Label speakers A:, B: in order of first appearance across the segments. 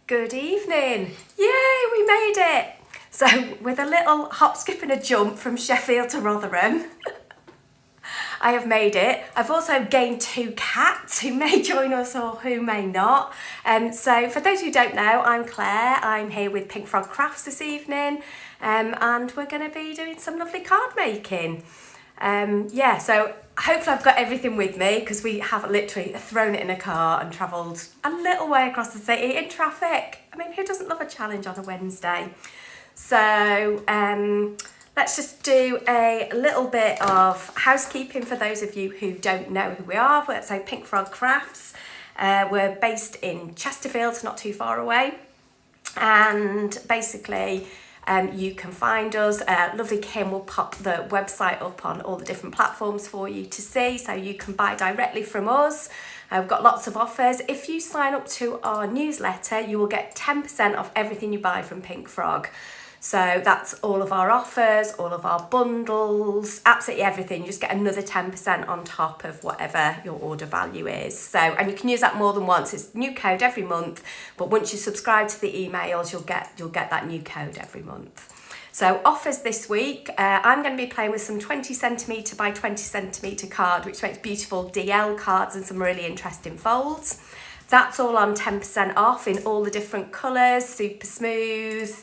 A: Good evening. Yay, we made it. So with a little hop, skip and a jump from Sheffield to Rotherham, I have made it. I've also gained 2 cats who may join us or who may not. So for those who don't know, I'm Claire. I'm here with Pink Frog Crafts this evening, and we're going to be doing some lovely card making. So hopefully I've got everything with me because we have literally thrown it in a car and travelled a little way across the city in traffic. I mean, who doesn't love a challenge on a Wednesday? So let's just do a little bit of housekeeping for those of you who don't know who we are. So Pink Frog Crafts, we're based in Chesterfield, not too far away, and basically you can find us. Lovely Kim will pop the website up on all the different platforms for you to see, so you can buy directly from us. We've got lots of offers. If you sign up to our newsletter, you will get 10% off everything you buy from Pink Frog. So that's all of our offers, all of our bundles, absolutely everything. You just get another 10% on top of whatever your order value is. So, and you can use that more than once. It's new code every month, but once you subscribe to the emails, you'll get that new code every month. So offers this week, I'm going to be playing with some 20 centimetre by 20 centimetre card, which makes beautiful DL cards and some really interesting folds. That's all on 10% off in all the different colours, super smooth,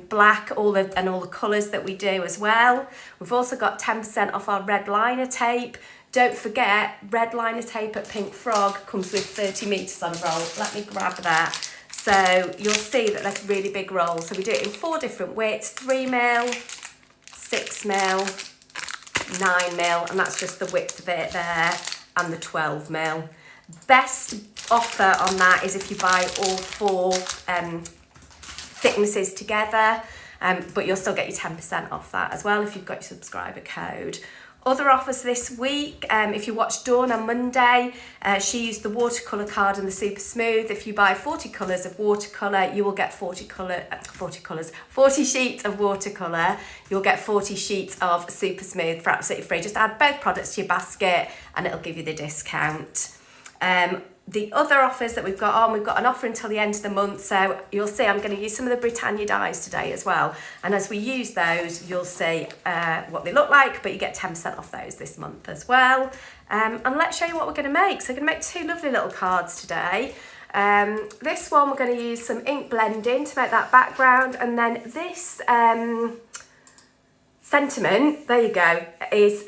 A: black, all the colours that we do as well. We've also got 10% off our red liner tape. Don't forget, red liner tape at Pink Frog comes with 30 metres on a roll. Let me grab that. So you'll see that that's a really big roll. So we do it in 4 different widths: 3mm, 6mm, 9mm, and that's just the width of it there, and the 12mm. Best offer on that is if you buy all 4 thicknesses together, but you'll still get your 10% off that as well if you've got your subscriber code. Other offers this week, if you watch Dawn on Monday, she used the watercolour card and the super smooth. If you buy 40 colours of watercolour, you will get 40 sheets of watercolour. You'll get 40 sheets of super smooth for absolutely free. Just add both products to your basket and it'll give you the discount. The other offers that we've got an offer until the end of the month, so you'll see I'm going to use some of the Britannia Dies today as well, and as we use those you'll see what they look like, but you get 10% off those this month as well. And let's show you what we're going to make. So we're going to make 2 lovely little cards today. This one we're going to use some ink blending to make that background, and then this sentiment, there you go, is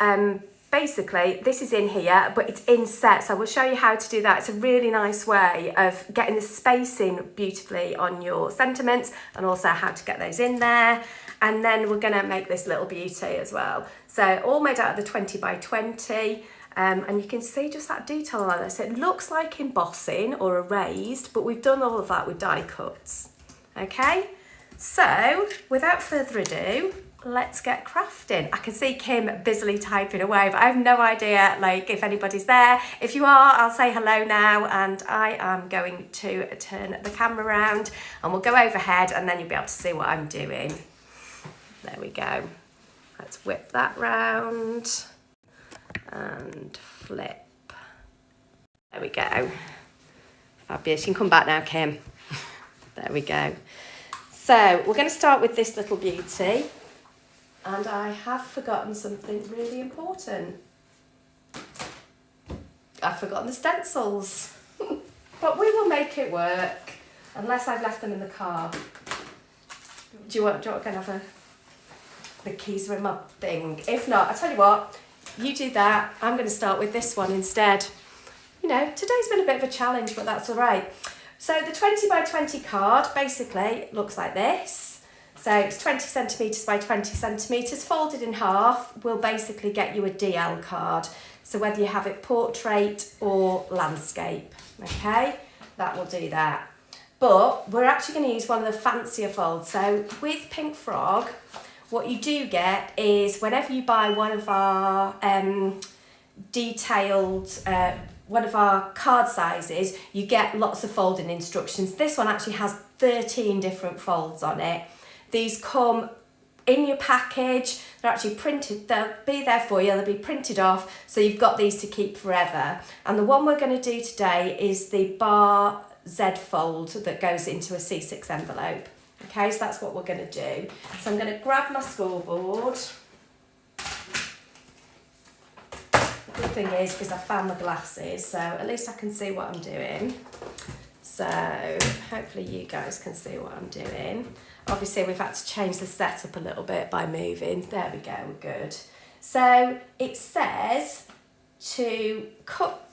A: basically, this is in here, but it's inset, so we'll show you how to do that. It's a really nice way of getting the spacing beautifully on your sentiments, and also how to get those in there. And then we're going to make this little beauty as well. So all made out of the 20 by 20, and you can see just that detail on this. It looks like embossing or erased, but we've done all of that with die cuts. Okay, so without further ado, let's get crafting. I can see Kim busily typing away, but I have no idea if anybody's there. If you are, I'll say hello now, and I am going to turn the camera around and we'll go overhead and then you'll be able to see what I'm doing. There we go. Let's whip that round and flip. There we go. Fabulous. You can come back now, Kim. There we go. So we're going to start with this little beauty. And I have forgotten something really important. I've forgotten the stencils. But we will make it work, unless I've left them in the car. Do you want to have the keys are in my thing? If not, I'll tell you what, you do that. I'm going to start with this one instead. You know, today's been a bit of a challenge, but that's all right. So the 20 by 20 card basically looks like this. So it's 20 centimetres by 20 centimetres, folded in half, will basically get you a DL card. So whether you have it portrait or landscape, okay, that will do that. But we're actually going to use one of the fancier folds. So with Pink Frog, what you do get is whenever you buy one of our one of our card sizes, you get lots of folding instructions. This one actually has 13 different folds on it. These come in your package, they're actually printed, they'll be there for you, they'll be printed off, so you've got these to keep forever. And the one we're going to do today is the bar Z fold that goes into a C6 envelope. Okay, so that's what we're going to do. So I'm going to grab my scoreboard. The good thing is I found my glasses, so at least I can see what I'm doing. So hopefully you guys can see what I'm doing. Obviously we've had to change the setup a little bit by moving. There we go, we're good. So it says to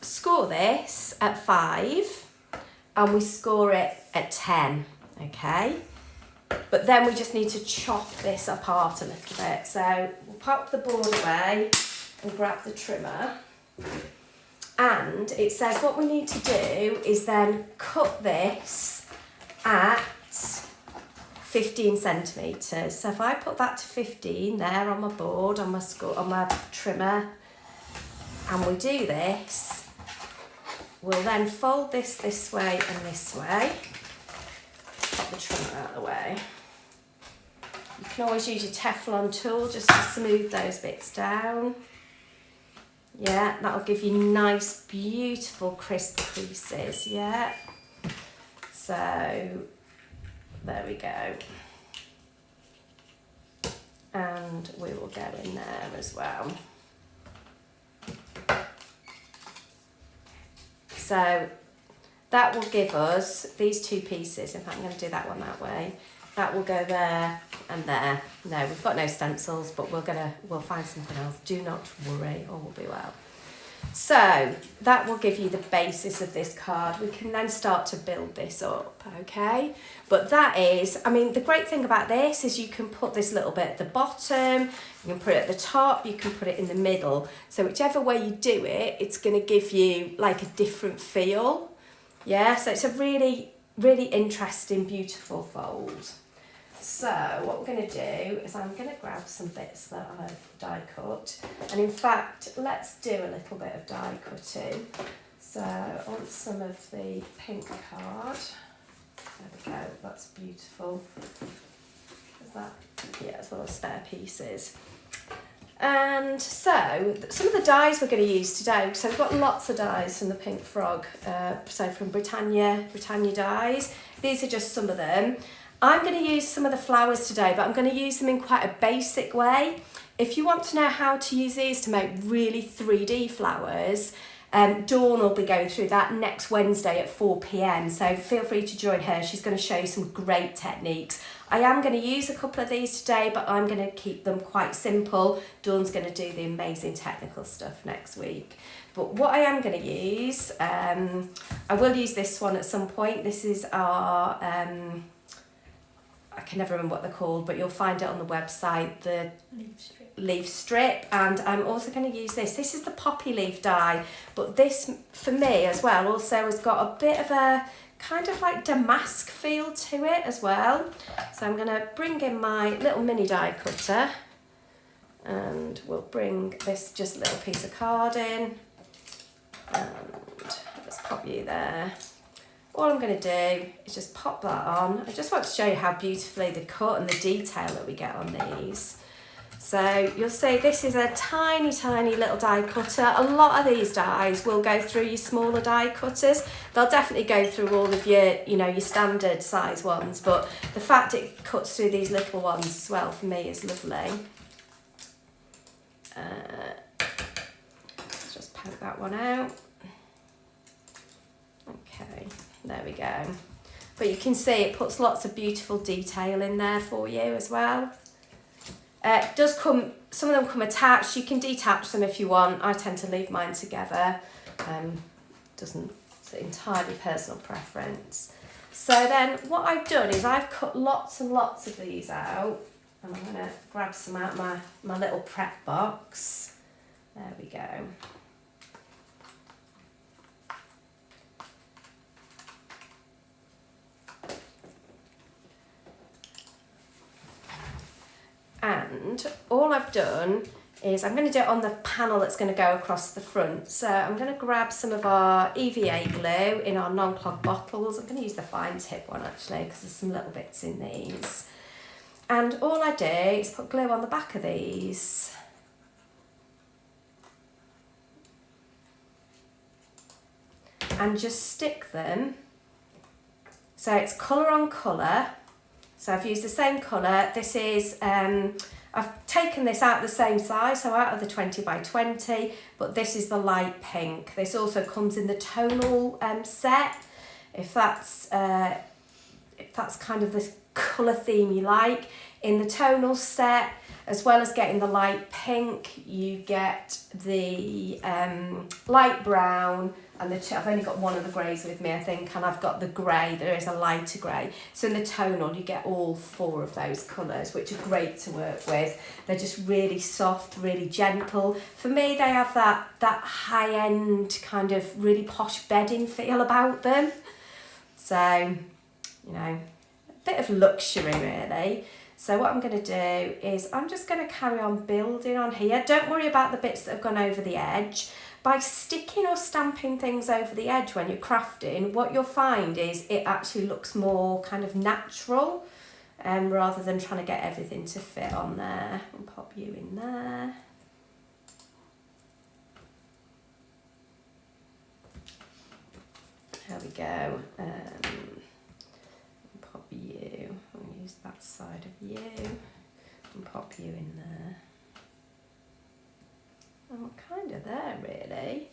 A: score this at 5 and we score it at 10, okay? But then we just need to chop this apart a little bit. So we'll pop the board away and grab the trimmer. And it says what we need to do is then cut this at 15 centimetres. So if I put that to 15 there on my board, on my trimmer, and we do this, we'll then fold this way and this way. Pop the trimmer out of the way. You can always use your Teflon tool just to smooth those bits down. Yeah, that'll give you nice, beautiful, crisp creases, yeah. So, there we go. And we will go in there as well. So, that will give us these two pieces. In fact, I'm going to do that one that way. That will go there and there. No, we've got no stencils, but we'll find something else. Do not worry, all will be well. So that will give you the basis of this card. We can then start to build this up, okay? But that is, I mean, the great thing about this is you can put this little bit at the bottom, you can put it at the top, you can put it in the middle. So whichever way you do it, it's going to give you like a different feel. Yeah, so it's a really, really interesting, beautiful fold. So what we're going to do is I'm going to grab some bits that I've die cut, and in fact let's do a little bit of die cutting. So on some of the pink card, there we go, that's beautiful. Is that, yeah, it's one of the spare pieces. And so some of the dies we're going to use today, so we've got lots of dies from the Pink Frog, so from Britannia Dies. These are just some of them. I'm going to use some of the flowers today, but I'm going to use them in quite a basic way. If you want to know how to use these to make really 3D flowers, Dawn will be going through that next Wednesday at 4 p.m. So feel free to join her. She's going to show you some great techniques. I am going to use a couple of these today, but I'm going to keep them quite simple. Dawn's going to do the amazing technical stuff next week. But what I am going to use, I will use this one at some point. This is our... I can never remember what they're called, but you'll find it on the website, the leaf strip. And I'm also going to use this. This is the poppy leaf die, but this for me as well also has got a bit of a kind of like damask feel to it as well. So I'm going to bring in my little mini die cutter, and we'll bring this just little piece of card in, and let's pop you there. All I'm going to do is just pop that on. I just want to show you how beautifully the cut and the detail that we get on these. So you'll see this is a tiny, tiny little die cutter. A lot of these dies will go through your smaller die cutters. They'll definitely go through all of your, your standard size ones, but the fact it cuts through these little ones as well for me is lovely. Let's just poke that one out. Okay. There we go. But you can see it puts lots of beautiful detail in there for you as well. It does come, some of them come attached. You can detach them if you want. I tend to leave mine together. It's entirely personal preference. So then what I've done is I've cut lots and lots of these out. And I'm going to grab some out of my little prep box. There we go. And all I've done is I'm going to do it on the panel that's going to go across the front. So I'm going to grab some of our EVA glue in our non-clog bottles. I'm going to use the fine tip one actually because there's some little bits in these. And all I do is put glue on the back of these. And just stick them So it's colour on colour. So I've used the same colour. This is, I've taken this out the same size, so out of the 20 by 20, but this is the light pink. This also comes in the tonal set, if that's kind of the colour theme you like. In the tonal set, as well as getting the light pink, you get the light brown, and I've only got one of the greys with me, I think, and I've got the grey. There is a lighter grey. So in the tonal, you get all 4 of those colours, which are great to work with. They're just really soft, really gentle. For me, they have that high-end kind of really posh bedding feel about them. So, you know, a bit of luxury, really. So what I'm going to do is I'm just going to carry on building on here. Don't worry about the bits that have gone over the edge. By sticking or stamping things over the edge when you're crafting, what you'll find is it actually looks more kind of natural, rather than trying to get everything to fit on there. I'll pop you in there. There we go. Pop you. I'll use that side of you and pop you in there. I'm kind of there, really.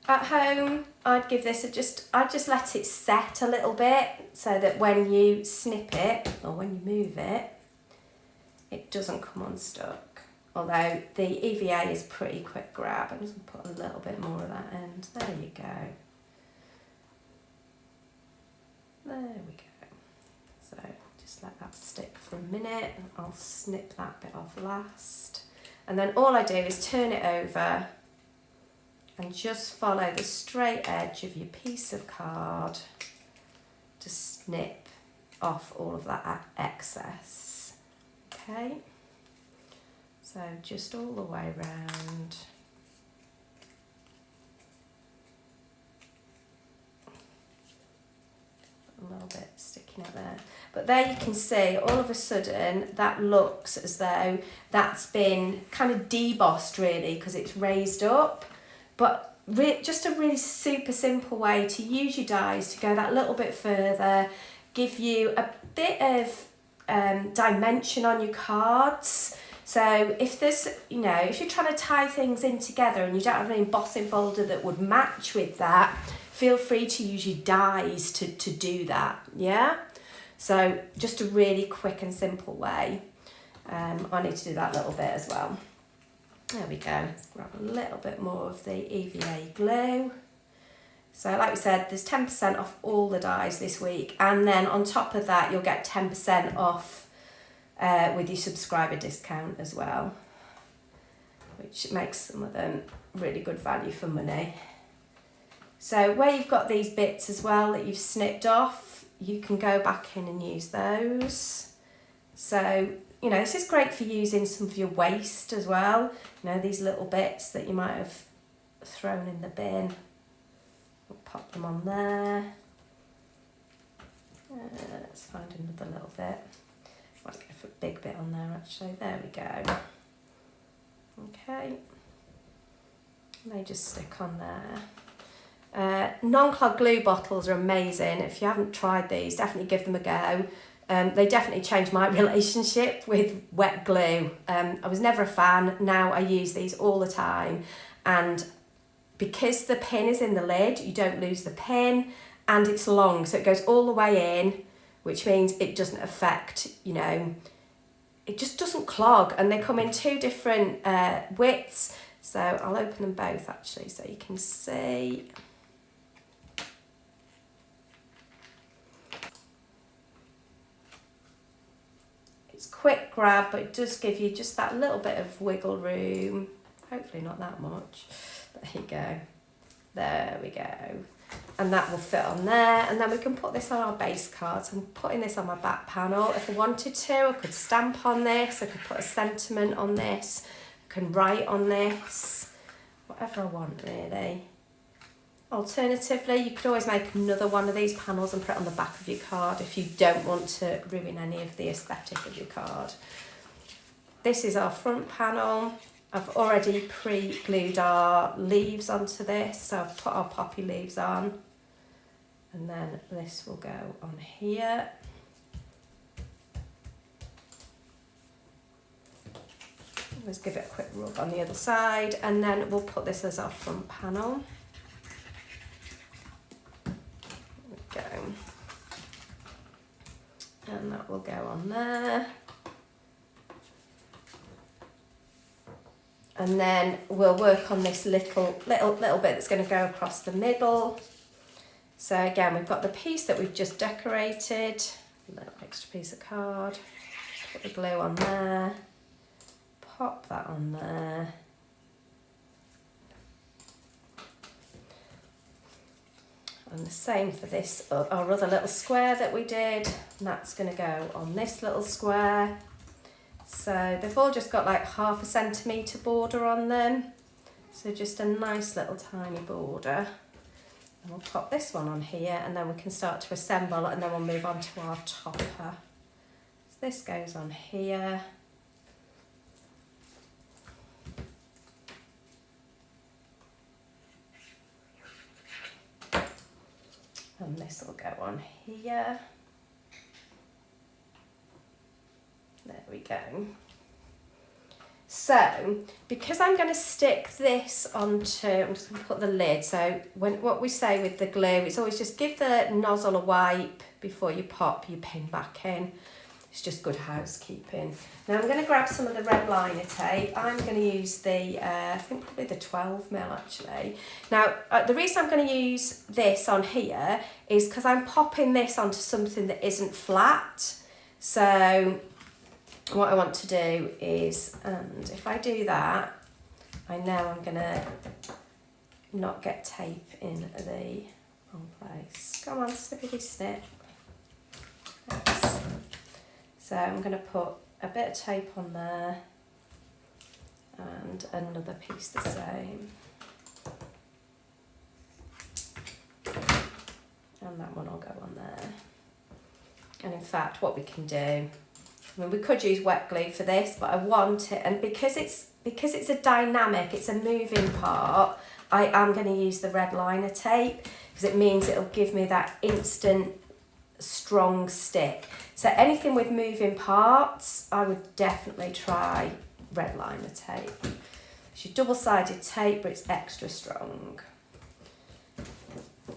A: At home, I'd give this I'd just let it set a little bit so that when you snip it or when you move it, it doesn't come unstuck. Although the EVA is pretty quick grab. I'm just going to put a little bit more of that end. There you go. There we go. So just let that stick for a minute. I'll snip that bit off last. And then all I do is turn it over and just follow the straight edge of your piece of card to snip off all of that excess. Okay, so just all the way around. A little bit sticking out there. But there you can see, all of a sudden, that looks as though that's been kind of debossed, really, because it's raised up. But just a really super simple way to use your dies to go that little bit further, give you a bit of dimension on your cards. So if there's, you know, if you're trying to tie things in together and you don't have an embossing folder that would match with that, feel free to use your dies to do that, yeah? So just a really quick and simple way. I need to do that little bit as well. There we go. Let's grab a little bit more of the EVA glue. So like we said, there's 10% off all the dies this week. And then on top of that, you'll get 10% off with your subscriber discount as well, which makes some of them really good value for money. So where you've got these bits as well that you've snipped off, you can go back in and use those. So, you know, this is great for using some of your waste as well. You know, these little bits that you might have thrown in the bin. We'll pop them on there. Let's find another little bit. Might go for a big bit on there actually. There we go. Okay. And they just stick on there. Non-clog glue bottles are amazing. If you haven't tried these, definitely give them a go. They definitely changed my relationship with wet glue. I was never a fan. Now I use these all the time, and because the pin is in the lid, you don't lose the pin, and it's long, so it goes all the way in, which means it doesn't affect, you know, it just doesn't clog. And they come in 2 different widths, so I'll open them both actually so you can see. It's quick grab, but it does give you just that little bit of wiggle room. Hopefully not that much. There you go. There we go. And that will fit on there. And then we can put this on our base cards. I'm putting this on my back panel. If I wanted to, I could stamp on this. I could put a sentiment on this. I can write on this. Whatever I want, really. Alternatively, you could always make another one of these panels and put it on the back of your card if you don't want to ruin any of the aesthetic of your card. This is our front panel. I've already pre-glued our leaves onto this, so I've put our poppy leaves on. And then this will go on here. Let's give it a quick rub on the other side, and then we'll put this as our front panel. There we go. And that will go on there. And then we'll work on this little bit that's going to go across the middle. So again, we've got the piece that we've just decorated, a little extra piece of card, put the glue on there, pop that on there. And the same for this, our other little square that we did, and that's going to go on this little square. So they've all just got like 1/2 centimetre border on them. So just a nice little tiny border. And we'll pop this one on here, and then we can start to assemble, and then we'll move on to our topper. So this goes on here. And this will go on here. There we go. So, because I'm going to stick this onto, I'm just going to put the lid, so what we say with the glue, it's always just give the nozzle a wipe before you pop your pin back in. It's just good housekeeping. Now I'm going to grab some of the red liner tape. I'm going to use the, I think probably the 12mm actually. Now the reason I'm going to use this on here is because I'm popping this onto something that isn't flat. So what I want to do is, and if I do that, I know I'm going to not get tape in the wrong place. Come on, snippity snip. Thanks. So I'm going to put a bit of tape on there and another piece the same. And that one will go on there. And in fact, what we can do, I mean, we could use wet glue for this, but I want it, and because it's a dynamic, it's a moving part, I am going to use the red liner tape because it means it'll give me that instant strong stick. So anything with moving parts, I would definitely try red liner tape. It's your double-sided tape, but it's extra strong.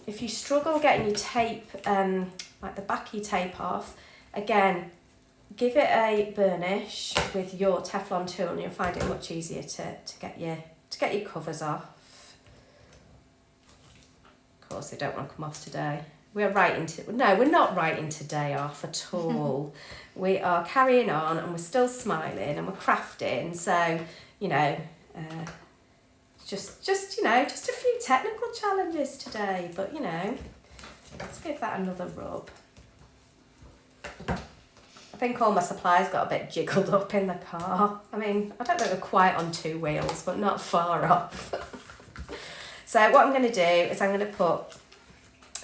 A: If you struggle getting your tape, like the backy tape off, again, give it a burnish with your Teflon tool and you'll find it much easier to get your covers off. Of course, they don't want to come off today. We're not writing today off at all. We are carrying on and we're still smiling and we're crafting. So, just a few technical challenges today, but let's give that another rub. I think all my supplies got a bit jiggled up in the car. I mean, I don't think they're quite on 2 wheels, but not far off. So what I'm going to do is I'm going to put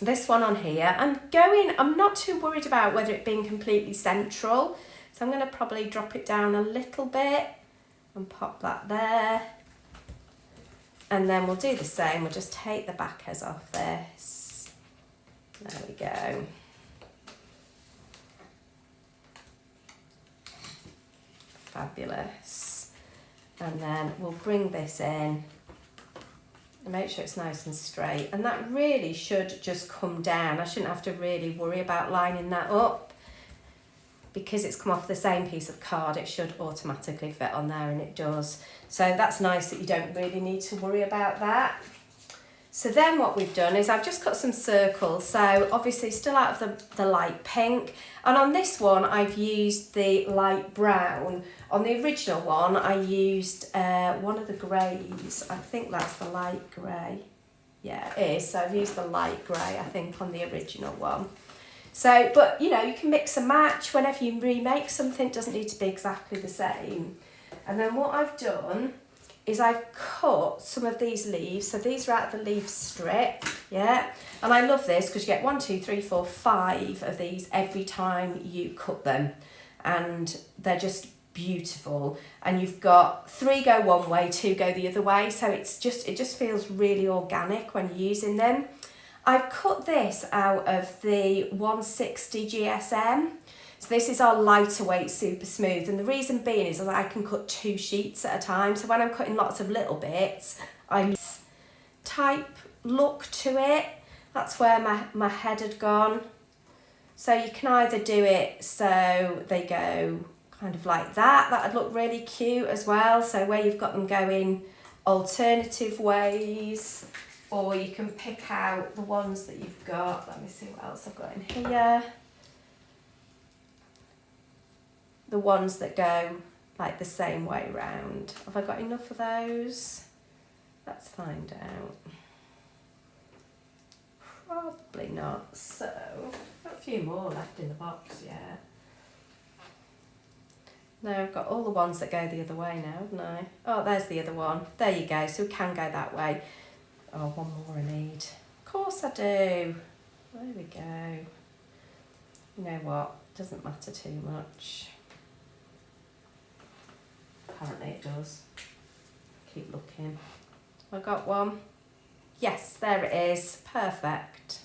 A: this one on here. I'm not too worried about whether it being completely central. So I'm going to probably drop it down a little bit and pop that there. And then we'll do the same. We'll just take the backers off this. There we go. Fabulous. And then we'll bring this in and make sure it's nice and straight. And that really should just come down. I shouldn't have to really worry about lining that up because it's come off the same piece of card. It should automatically fit on there, and it does. So that's nice that you don't really need to worry about that. So then what we've done is I've just cut some circles. So obviously still out of the light pink. And on this one, I've used the light brown. On the original one, I used one of the greys. I think that's the light grey. Yeah, it is. So I've used the light grey, I think, on the original one. So, but you can mix and match whenever you remake something. It doesn't need to be exactly the same. And then what I've done is I've cut some of these leaves. So these are out of the leaf strip, yeah? And I love this because you get 1, 2, 3, 4, 5 of these every time you cut them. And they're just beautiful. And you've got 3 go one way, 2 go the other way. So it just feels really organic when you're using them. I've cut this out of the 160 GSM. So this is our lighter weight super smooth, and the reason being is that I can cut 2 sheets at a time. So when I'm cutting lots of little bits, I type look to it. That's where my head had gone. So you can either do it so they go kind of like that. That'd look really cute as well. So where you've got them going alternative ways, or you can pick out the ones that you've got. Let me see what else I've got in here. The ones that go like the same way round. Have I got enough of those? Let's find out. Probably not. So, got a few more left in the box, yeah. No, I've got all the ones that go the other way now, haven't I? Oh, there's the other one. There you go, so we can go that way. Oh, one more I need. Of course I do. There we go. You know what? Doesn't matter too much. Apparently it does. Keep looking. I got one. Yes, there it is. Perfect.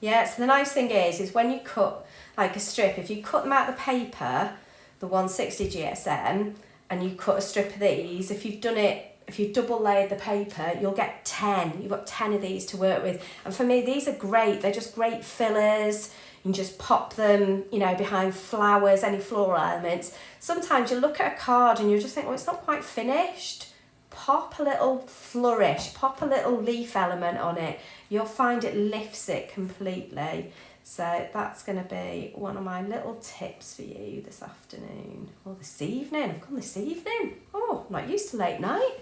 A: Yeah, so the nice thing is when you cut like a strip, if you cut them out of the paper, the 160 GSM, and you cut a strip of these, if you've double layered the paper, you'll get 10. You've got 10 of these to work with. And for me, these are great. They're just great fillers. You can just pop them, you know, behind flowers, any floral elements. Sometimes you look at a card and you just think, well, it's not quite finished. Pop a little flourish, pop a little leaf element on it. You'll find it lifts it completely. So that's going to be one of my little tips for you this afternoon. Or this evening. I've gone this evening. Oh, I'm not used to late night.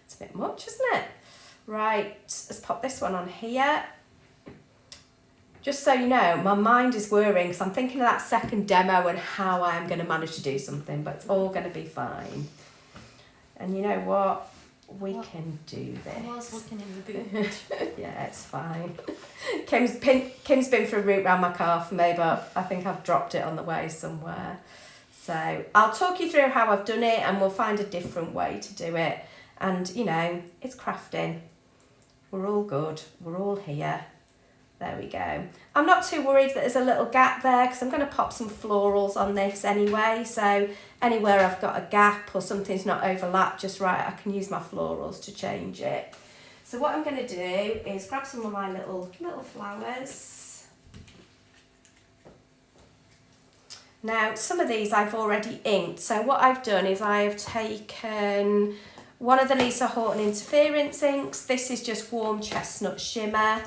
A: It's a bit much, isn't it? Right, let's pop this one on here. Just so you know, my mind is whirring because I'm thinking of that second demo and how I am going to manage to do something, but it's all going to be fine. And you know what? We can do this.
B: I was looking in the boot.
A: Yeah, it's fine. Kim's been for a route round my car for me, but I think I've dropped it on the way somewhere. So I'll talk you through how I've done it, and we'll find a different way to do it. And, you know, it's crafting. We're all good. We're all here. There we go. I'm not too worried that there's a little gap there because I'm going to pop some florals on this anyway. So anywhere I've got a gap or something's not overlapped just right, I can use my florals to change it. So what I'm going to do is grab some of my little flowers. Now, some of these I've already inked. So what I've done is I have taken one of the Lisa Horton Interference inks. This is just warm chestnut shimmer.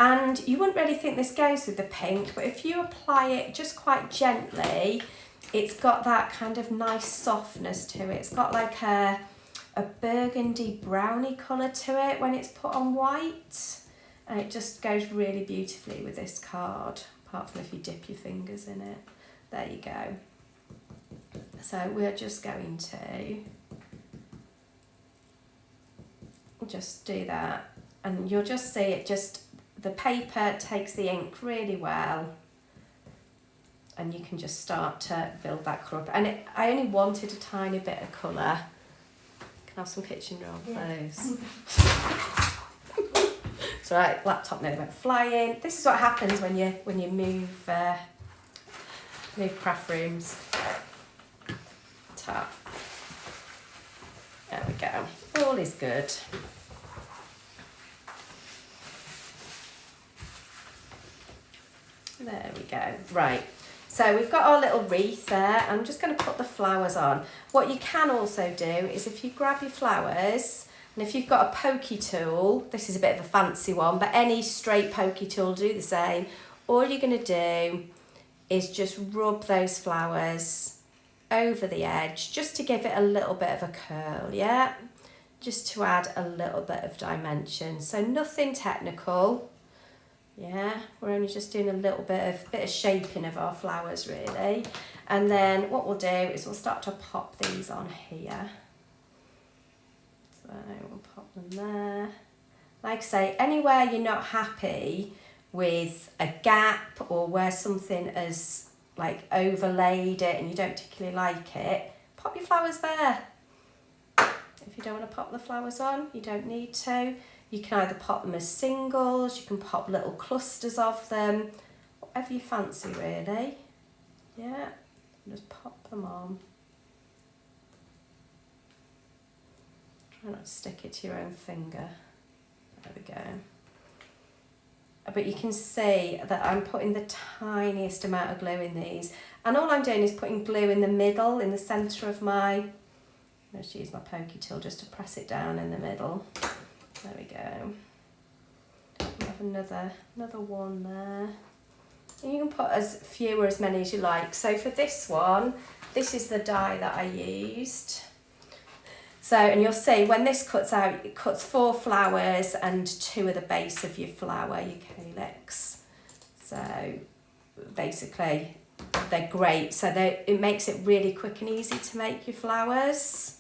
A: And you wouldn't really think this goes with the pink, but if you apply it just quite gently, it's got that kind of nice softness to it. It's got like a burgundy browny colour to it when it's put on white. And it just goes really beautifully with this card, apart from if you dip your fingers in it. There you go. So we're just going to just do that. And you'll just see it just... The paper takes the ink really well, and you can just start to build that colour up. And I only wanted a tiny bit of colour. Can I have some kitchen roll, please? It's all right, laptop nearly went flying. This is what happens when you move craft rooms. Tap. There we go. All is good. There we go. Right, so we've got our little wreath there. I'm just going to put the flowers on. What you can also do is if you grab your flowers, and if you've got a pokey tool, this is a bit of a fancy one, but any straight pokey tool will do the same. All you're going to do is just rub those flowers over the edge, just to give it a little bit of a curl, yeah? Just to add a little bit of dimension. So nothing technical. Yeah, we're only just doing a little bit of shaping of our flowers really. And then what we'll do is we'll start to pop these on here. So we'll pop them there. Like I say, anywhere you're not happy with a gap or where something has like overlaid it and you don't particularly like it, pop your flowers there. If you don't want to pop the flowers on, you don't need to. You can either pop them as singles, you can pop little clusters of them, whatever you fancy really. Yeah, just pop them on. Try not to stick it to your own finger. There we go. But you can see that I'm putting the tiniest amount of glue in these, and all I'm doing is putting glue in the middle, in the centre of my, I'll just use my pokey tool just to press it down in the middle. There we go. We have another one there. And you can put as few or as many as you like. So for this one, this is the die that I used. So, and you'll see when this cuts out, it cuts 4 flowers and 2 at the base of your flower, your calyx. So basically they're great. So it makes it really quick and easy to make your flowers.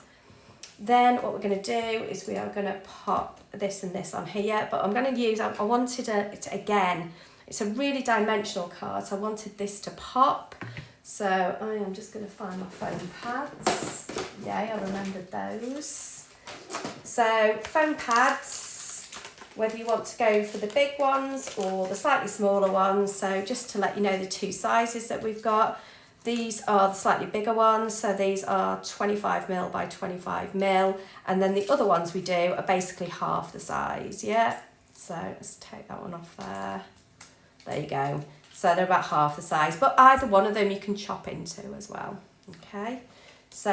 A: Then what we're going to do is we are going to pop this and this on here, but I'm going to use, I wanted it again, it's a really dimensional card, so I wanted this to pop. So I am just going to find my foam pads. Yay, I remembered those. So foam pads, whether you want to go for the big ones or the slightly smaller ones. So just to let you know the 2 sizes that we've got. These are the slightly bigger ones, so these are 25mm by 25mm, and then the other ones we do are basically half the size, yeah? So let's take that one off there. There you go. So they're about half the size, but either one of them you can chop into as well, okay? So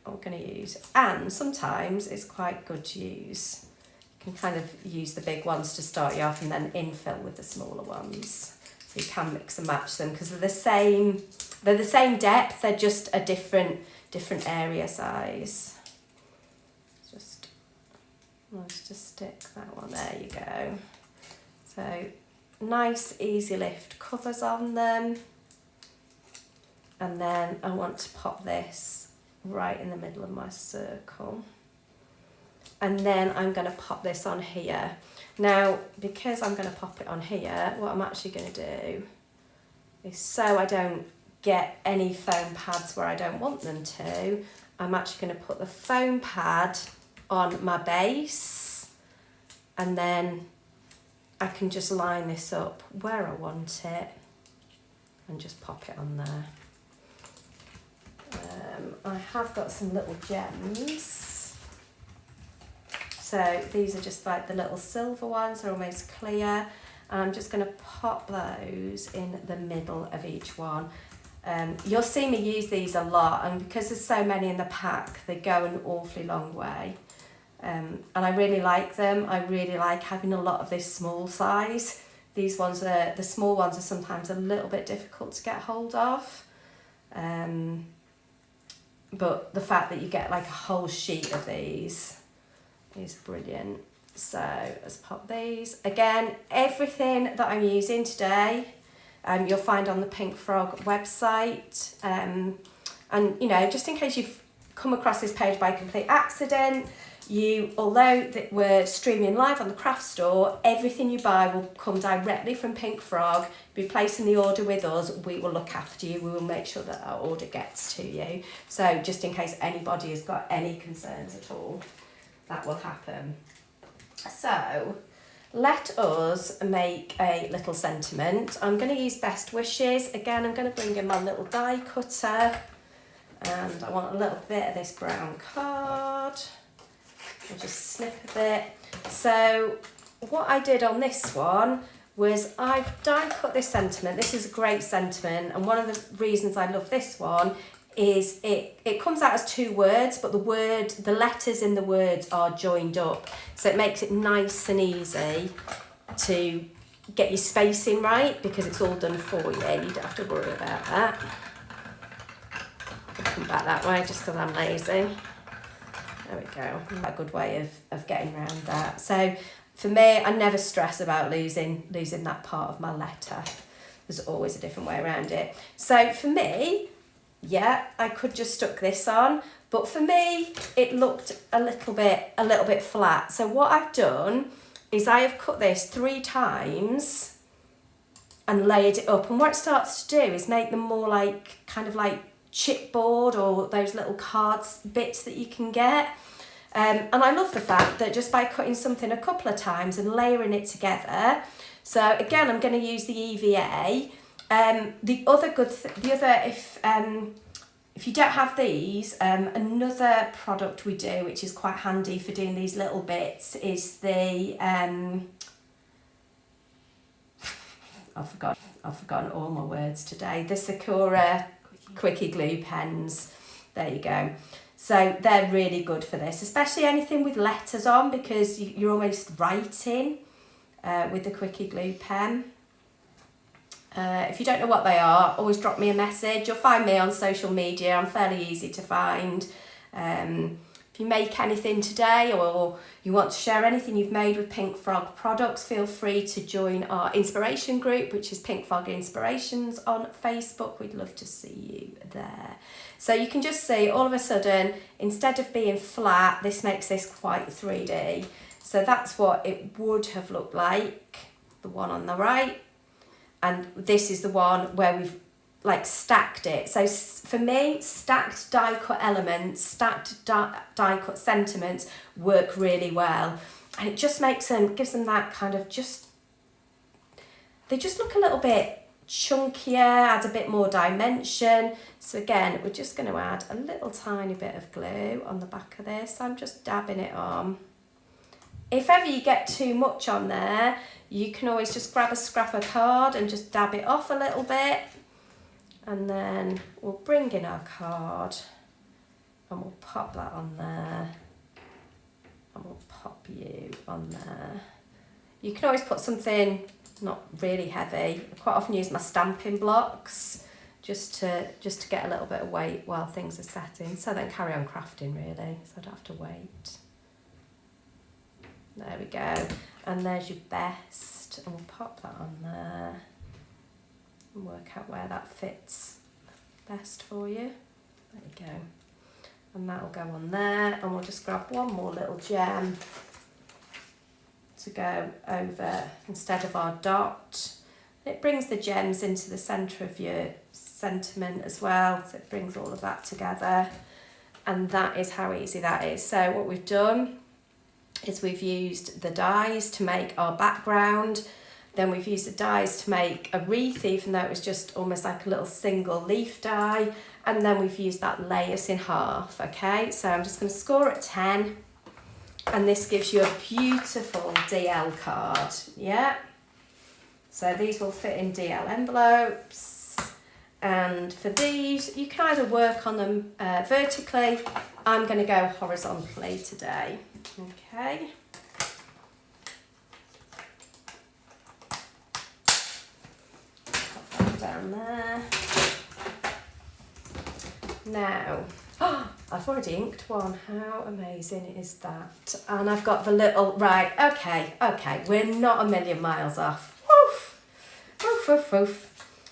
A: I'm going to use, and sometimes it's quite good to use, you can kind of use the big ones to start you off and then infill with the smaller ones. So you can mix and match them because they're the same depth, they're just a different area size. Let's just stick that one, there you go. So nice easy lift covers on them, and then I want to pop this right in the middle of my circle, and then I'm going to pop this on here. Now because I'm going to pop it on here, what I'm actually going to do is, so I don't get any foam pads where I don't want them to, I'm actually going to put the foam pad on my base, and then I can just line this up where I want it and just pop it on there. I have got some little gems. So these are just like the little silver ones, they're almost clear. And I'm just going to pop those in the middle of each one. You'll see me use these a lot, and because there's so many in the pack, they go an awfully long way. And I really like them. I really like having a lot of this small size. These ones the small ones are sometimes a little bit difficult to get hold of. But the fact that you get like a whole sheet of these is brilliant. So let's pop these. Again, everything that I'm using today, you'll find on the Pink Frog website. And you know, just in case you've come across this page by complete accident, although we're streaming live on the craft store, everything you buy will come directly from Pink Frog. Be placing the order with us, we will look after you, we will make sure that our order gets to you. So just in case anybody has got any concerns at all, that will happen. So let us make a little sentiment. I'm going to use Best Wishes. Again, I'm going to bring in my little die cutter, and I want a little bit of this brown card. I'll just snip a bit. So what I did on this one was I've die cut this sentiment. This is a great sentiment, and one of the reasons I love this one is it comes out as 2 words, but the letters in the words are joined up, so it makes it nice and easy to get your spacing right because it's all done for you. You don't have to worry about that. I'll come back that way just because I'm lazy. There we go. A good way of getting around that. So for me, I never stress about losing that part of my letter. There's always a different way around it. So for me, yeah, I could just stuck this on, but for me, it looked a little bit flat. So what I've done is I have cut this 3 times and layered it up. And what it starts to do is make them more like, kind of like chipboard or those little cards bits that you can get. And I love the fact that just by cutting something a couple of times and layering it together, so again, I'm going to use the EVA. If you don't have these, another product we do, which is quite handy for doing these little bits, is the I've forgotten all my words today. The Sakura Quickie Glue pens. There you go. So they're really good for this, especially anything with letters on, because you're almost writing with the Quickie Glue pen. If you don't know what they are, always drop me a message. You'll find me on social media. I'm fairly easy to find. If you make anything today, or you want to share anything you've made with Pink Frog products, feel free to join our inspiration group, which is Pink Frog Inspirations on Facebook. We'd love to see you there. So you can just see all of a sudden, instead of being flat, this makes this quite 3D. So that's what it would have looked like, the one on the right. And this is the one where we've like stacked it. So for me, stacked die cut elements, stacked die cut sentiments work really well. And it just makes them, gives them that kind of they just look a little bit chunkier, adds a bit more dimension. So again, we're just going to add a little tiny bit of glue on the back of this. I'm just dabbing it on. If ever you get too much on there, you can always just grab a scrap of card and just dab it off a little bit. And then we'll bring in our card and we'll pop that on there. And we'll pop you on there. You can always put something not really heavy. I quite often use my stamping blocks just to get a little bit of weight while things are setting. So then carry on crafting really, so I don't have to wait. There we go. And there's your best. And we'll pop that on there. And work out where that fits best for you. There you go. And that'll go on there, and we'll just grab one more little gem to go over instead of our dot. It brings the gems into the centre of your sentiment as well, so it brings all of that together, and that is how easy that is. So what we've done is we've used the dies to make our background. Then we've used the dies to make a wreath, even though it was just almost like a little single leaf die. And then we've used that layers in half, okay? So I'm just going to score at 10. And this gives you a beautiful DL card, yeah? So these will fit in DL envelopes. And for these, you can either work on them vertically. I'm going to go horizontally today, okay? Down there. Now, I've already inked one. How amazing is that? And I've got the little, right, okay, we're not a million miles off. Woof, woof, woof, woof.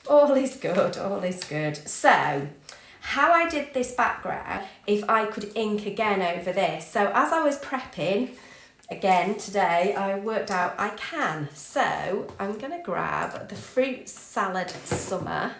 A: All is good, all is good. So, how I did this background, if I could ink again over this. So as I was prepping, again today, I worked out I can. So I'm going to grab the Fruit Salad Summer.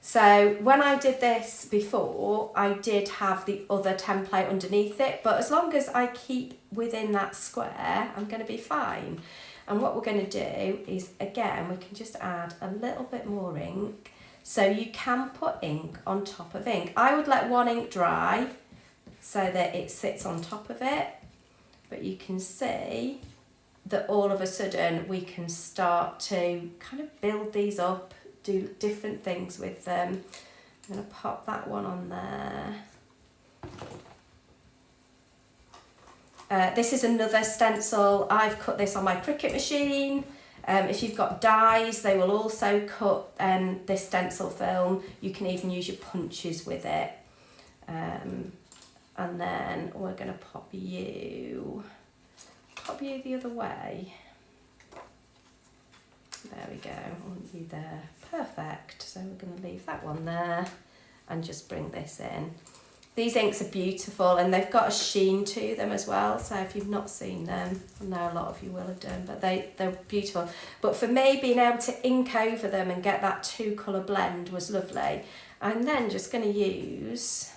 A: So when I did this before, I did have the other template underneath it, but as long as I keep within that square, I'm going to be fine. And what we're going to do is, again, we can just add a little bit more ink. So you can put ink on top of ink. I would let one ink dry so that it sits on top of it, but you can see that all of a sudden we can start to kind of build these up, do different things with them. I'm going to pop that one on there. This is another stencil. I've cut this on my Cricut machine. If you've got dies, they will also cut this stencil film. You can even use your punches with it. And then we're going to pop you the other way. There we go, I want you there. Perfect. So we're going to leave that one there and just bring this in. These inks are beautiful and they've got a sheen to them as well. So if you've not seen them, I know a lot of you will have done, but they're beautiful. But for me, being able to ink over them and get that 2 colour blend was lovely. I'm then just going to use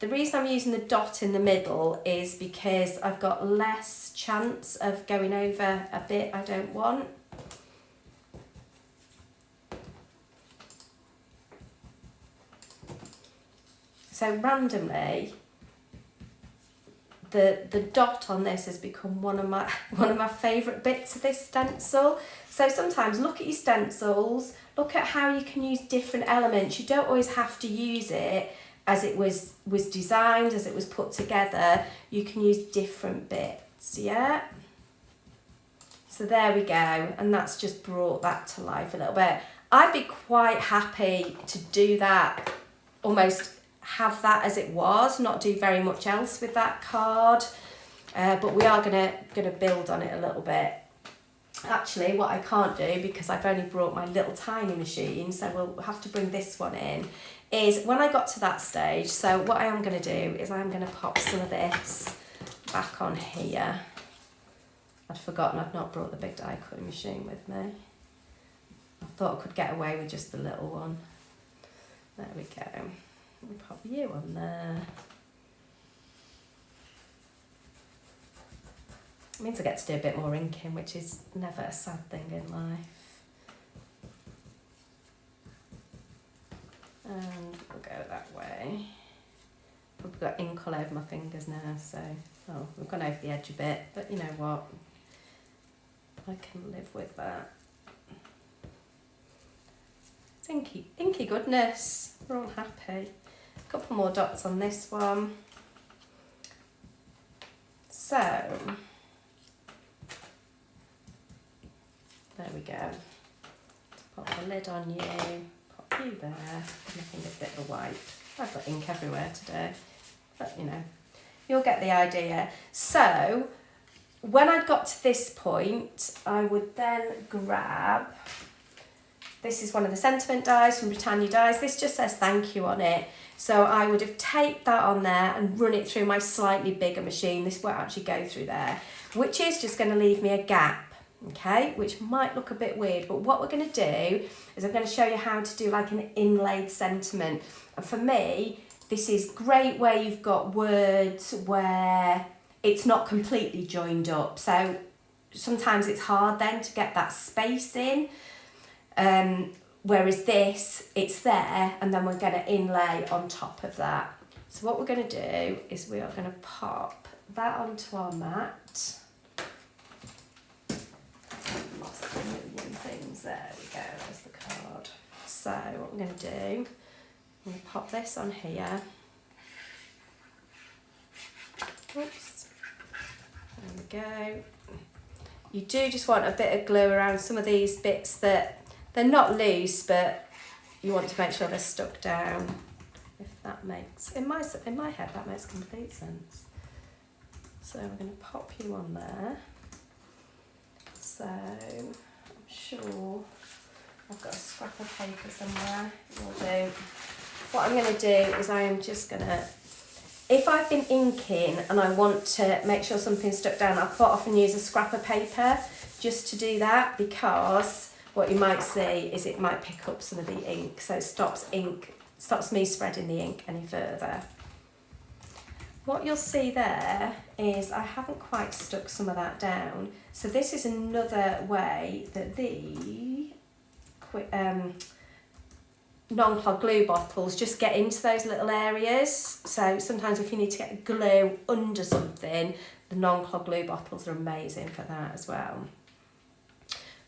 A: The reason I'm using the dot in the middle is because I've got less chance of going over a bit I don't want. So randomly, the dot on this has become one of my favourite bits of this stencil. So sometimes look at your stencils, look at how you can use different elements. You don't always have to use it as it was designed, as it was put together. You can use different bits, yeah? So there we go, and that's just brought that to life a little bit. I'd be quite happy to do that, almost have that as it was, not do very much else with that card, but we are gonna build on it a little bit. Actually, what I can't do, because I've only brought my little tiny machine, so we'll have to bring this one in, is when I got to that stage, so what I am going to do is I'm going to pop some of this back on here. I'd forgotten I've not brought the big die cutting machine with me. I thought I could get away with just the little one. There we go. We'll pop you on there. It means I get to do a bit more inking, which is never a sad thing in life. And we'll go that way. I've got ink all over my fingers now, so we've gone over the edge a bit, but you know what? I can live with that. It's inky goodness. We're all happy. A couple more dots on this one. So there we go. Pop the lid on you. Pop you there. My finger's a bit of a wipe. I've got ink everywhere today, but you know, you'll get the idea. So when I got to this point, I would then grab, this is one of the sentiment dies from Britannia Dies. This just says thank you on it. So I would have taped that on there and run it through my slightly bigger machine. This won't actually go through there, which is just going to leave me a gap. Okay, which might look a bit weird, but what we're going to do is I'm going to show you how to do like an inlaid sentiment. And for me, this is great where you've got words where it's not completely joined up. So sometimes it's hard then to get that space in. Whereas this, it's there, and then we're going to inlay on top of that. So what we're going to do is we are going to pop that onto our mat. Lost a million things. There we go, there's the card. So what I'm going to do, I'm going to pop this on here. Oops. There we go. You do just want a bit of glue around some of these bits that they're not loose, but you want to make sure they're stuck down. If that makes, in my head, that makes complete sense. So we're going to pop you on there. So I'm sure I've got a scrap of paper somewhere. Will do. What I'm going to do is I am just going to, if I've been inking and I want to make sure something's stuck down, I'll quite often use a scrap of paper just to do that, because what you might see is it might pick up some of the ink, so it stops me spreading the ink any further. What you'll see there is I haven't quite stuck some of that down. So this is another way that the non-clog glue bottles just get into those little areas. So sometimes if you need to get glue under something, the non-clog glue bottles are amazing for that as well.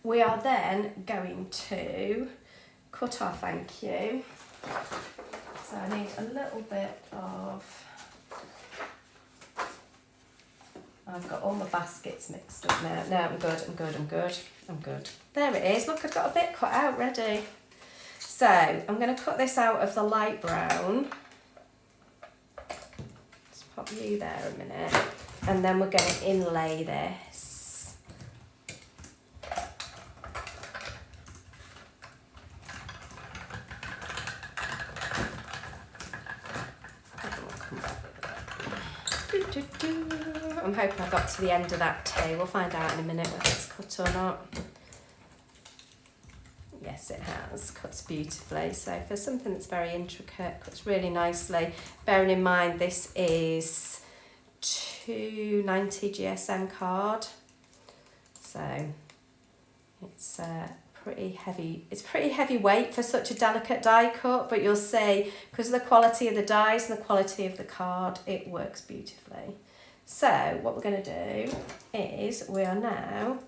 A: We are then going to cut our thank you. So I need a little bit of, I've got all my baskets mixed up now. No, I'm good. There it is. Look, I've got a bit cut out ready. So I'm going to cut this out of the light brown. Let's pop you there a minute. And then we're going to inlay this. I'm hoping I got to the end of that too. We'll find out in a minute whether it's cut or not. Yes, it has. Cuts beautifully. So for something that's very intricate, cuts really nicely. Bearing in mind this is 290 GSM card. So it's pretty heavy. It's pretty heavy weight for such a delicate die cut, but you'll see because of the quality of the dies and the quality of the card, it works beautifully. So what we're going to do is we are now